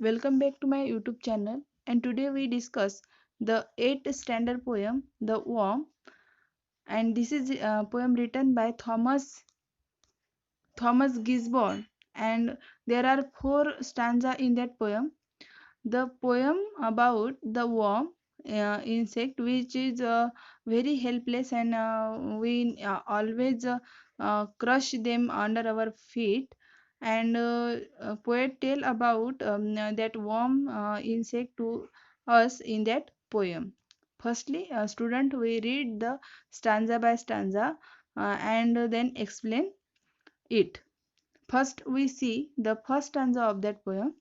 welcome back to my YouTube channel, and today we discuss the 8th standard poem The Worm, and this is a poem written by Thomas Gisborne, and there are four stanzas in that poem. The poem about the worm insect which is very helpless, and we always crush them under our feet, and poet tell about that worm insect to us in that poem. Firstly, student, we read the stanza by stanza and then explain it. First we see the first stanza of that poem.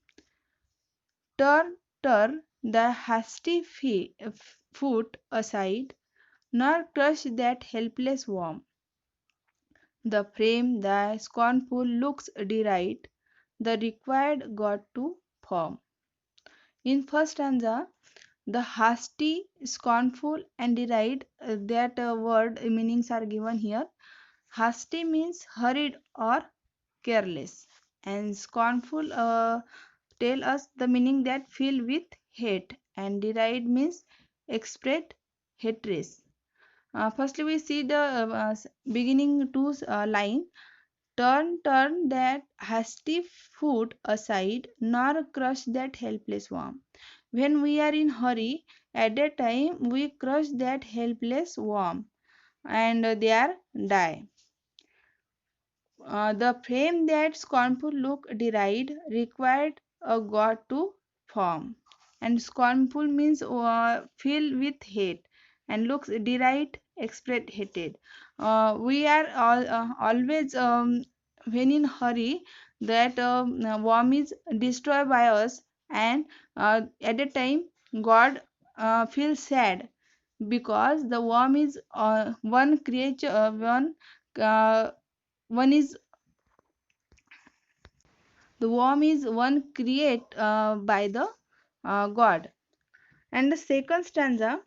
Turn, turn the hasty foot aside, nor crush that helpless worm. The frame thy scornful looks deride, the required God to form. In first stanza, the hasty, scornful, and deride, that word meanings are given here. Hasty means hurried or careless, and scornful tell us the meaning that fill with hate, and deride means express hatred. Firstly, we see the beginning two line. Turn, turn that hasty foot aside, nor crush that helpless worm. When we are in hurry, at that time we crush that helpless worm, and there die. The frame that scornful look deride required a god to form. And scornful means filled with hate, and looks deride express hated. We are always when in hurry, that worm is destroyed by us, and at the time God feels sad because the worm is one creature, uh, one is the worm is one create by the God. And the second stanza,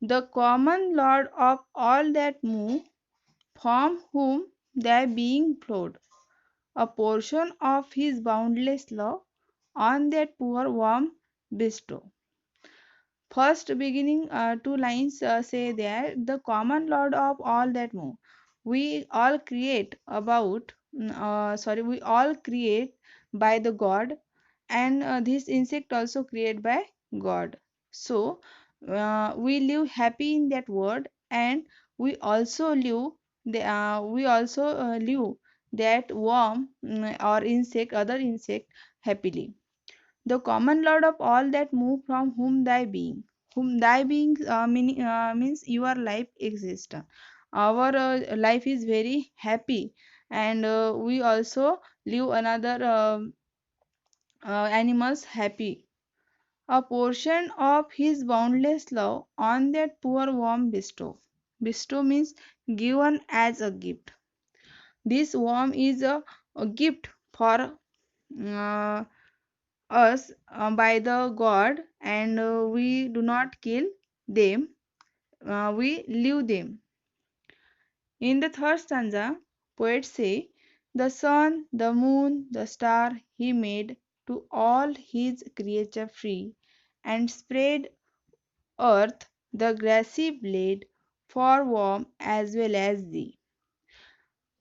the common Lord of all that move, from whom their being flowed, a portion of his boundless love on that poor worm bestow. First beginning two lines say that the common Lord of all that move. We all create we all create by the God, and this insect also created by God. So we live happy in that world, and we also live that worm or insect, other insect, happily. The common Lord of all that move, from whom thy being means your life exists. Our life is very happy, and we also live another animals happy. A portion of his boundless love on that poor worm bestow. Bestow means given as a gift. This worm is a gift for uh, us by the God, and we do not kill them, we leave them. In the third stanza, poets say, the sun, the moon, the star he made to all his creature free, and spread earth the grassy blade for worm as well as thee.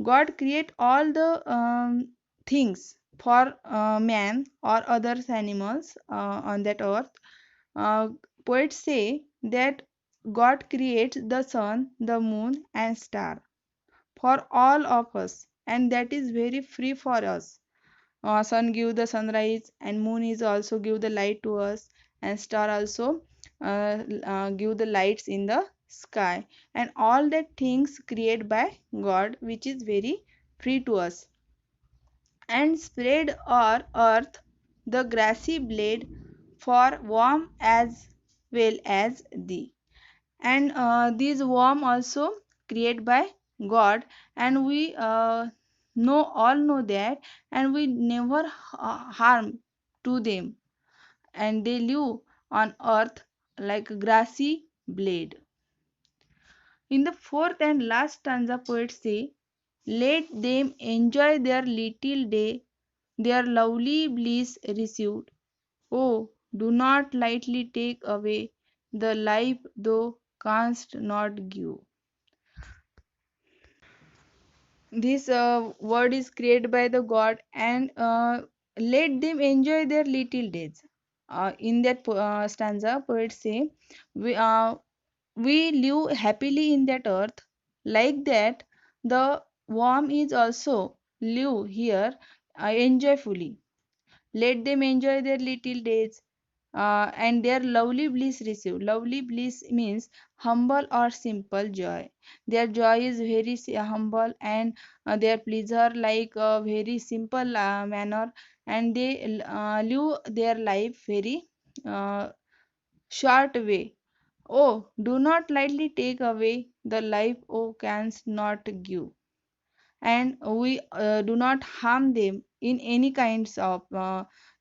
God create all the things for man or other animals on that earth. Uh, Poets say that God creates the sun, the moon, and star for all of us, and that is very free for us. Sun give the sunrise, and moon is also give the light to us, and star also give the lights in the sky, and all that things created by God, which is very free to us. And spread o'er earth the grassy blade for worm as well as thee. And these worm also created by God, and we know that, and we never harm to them, and they live on earth like a grassy blade. In the fourth and last stanza, poets say, let them enjoy their little day their lovely bliss received. Oh, do not lightly take away the life thou canst not give. This word is created by the God, and let them enjoy their little days. In that stanza, poets say, we, uh, we live happily in that earth. Like that, the worm is also live here enjoyfully. Let them enjoy their little days and their lovely bliss receive. Lovely bliss means humble or simple joy. Their joy is very humble, and their pleasure like a very simple manner, and they live their life very uh, short way. Oh, do not lightly take away the life O canst not give, and we do not harm them in any kinds of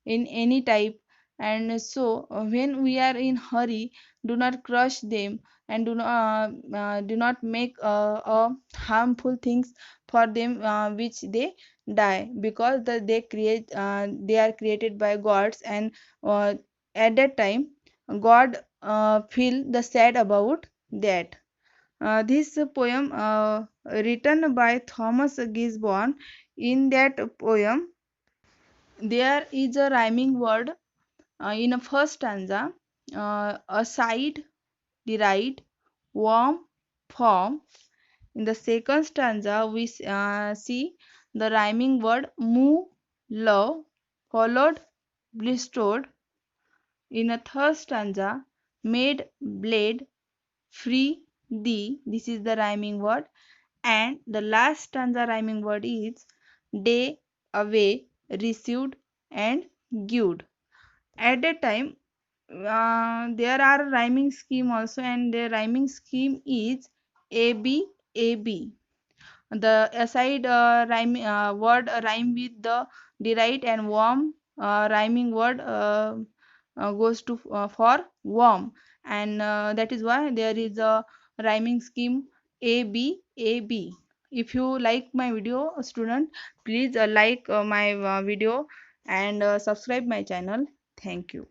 in any type. And so when we are in hurry, do not crush them, and do not make harmful things for them, which they die, because they are created by gods, and uh, at that time god feel the sad about that. This poem, written by Thomas Gisborne, in that poem, there is a rhyming word in a first stanza, aside, deride, warm, form. In the second stanza, we see the rhyming word move, love, followed, bestowed. In a third stanza, made, blade, free, thee. This is the rhyming word, and the last stanza rhyming word is day, away, received, and gived. At that time, there are rhyming scheme also, and the rhyming scheme is AB AB. The aside word rhyme with the deride, and warm rhyming word goes to for warm, and that is why there is a rhyming scheme AB AB. If you like my video, student, please like my video, and subscribe my channel. Thank you.